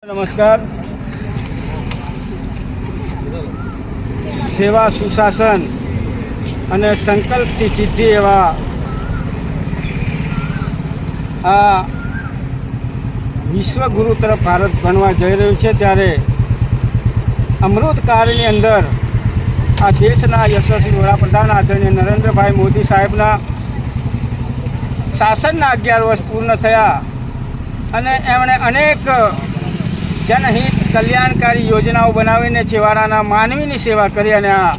નમસ્કાર. સેવા, સુશાસન અને સંકલ્પથી સિદ્ધિ એવા આ વિશ્વગુરુ તરફ ભારત બનવા જઈ રહ્યું છે, ત્યારે અમૃતકાળની અંદર આ દેશના યશસ્વી વડાપ્રધાન આદરણીય નરેન્દ્રભાઈ મોદી સાહેબના શાસનના 11 વર્ષ પૂર્ણ થયા અને એમણે અનેક જનહિત કલ્યાણકારી યોજનાઓ બનાવીને છેવાડાના માનવીની સેવા કરી અને આ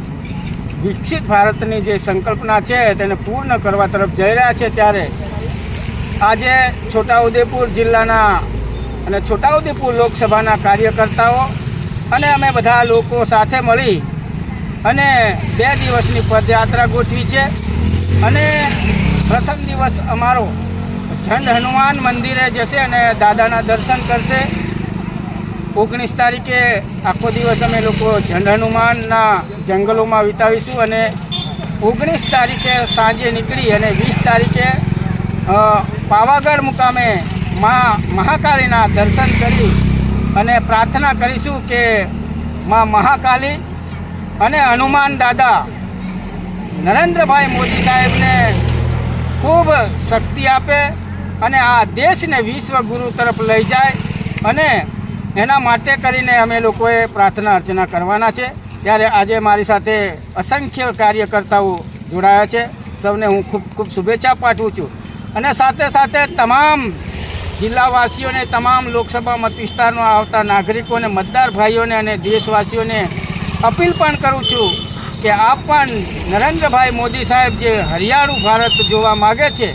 વિકસિત ભારતની જે સંકલ્પના છે તેને પૂર્ણ કરવા તરફ જઈ રહ્યા છે. ત્યારે આજે છોટાઉદેપુર જિલ્લાના અને છોટાઉદેપુર લોકસભાના કાર્યકર્તાઓ અને અમે બધા લોકો સાથે મળી અને 2 દિવસની પદયાત્રા ગોઠવી છે. અને પ્રથમ દિવસ અમારો ઝંડ હનુમાન મંદિરે જશે અને દાદાના દર્શન કરશે. 19 તારીખે આખો દિવસ અમે લોકો ઝંડ હનુમાનના જંગલોમાં વિતાવીશું અને 19 તારીખે સાંજે નીકળી અને 20 તારીખે પાવાગઢ મુકામે મહાકાળીના દર્શન કરી અને પ્રાર્થના કરીશું કે મા મહાકાળી અને હનુમાન દાદા નરેન્દ્રભાઈ મોદી સાહેબને ખૂબ શક્તિ આપે અને આ દેશને વિશ્વગુરુ તરફ લઈ જાય. અને એના માટે કરીને અમે લોકોએ પ્રાર્થના અર્ચના કરવાના છે. ત્યારે આજે મારી સાથે અસંખ્ય કાર્યકર્તાઓ જોડાયા છે. સૌને હું ખૂબ ખૂબ શુભેચ્છા પાઠવું છું અને સાથે સાથે તમામ જિલ્લાવાસીઓને, તમામ લોકસભા મત વિસ્તારમાં આવતા નાગરિકોને, મતદાર ભાઈઓને અને દેશવાસીઓને અપીલ પણ કરું છું કે આપ પણ નરેન્દ્રભાઈ મોદી સાહેબ જે હરિયાળું ભારત જોવા માગે છે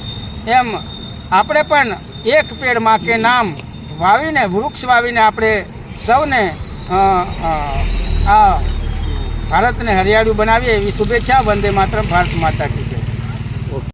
એમ આપણે પણ એક પેડ માં કે નામ વાવીને, વૃક્ષ વાવીને આપણે સૌને આ ભારતને હરિયાળું બનાવીએ એવી શુભેચ્છા. વંદે માતરમ. ભારત માતા કી.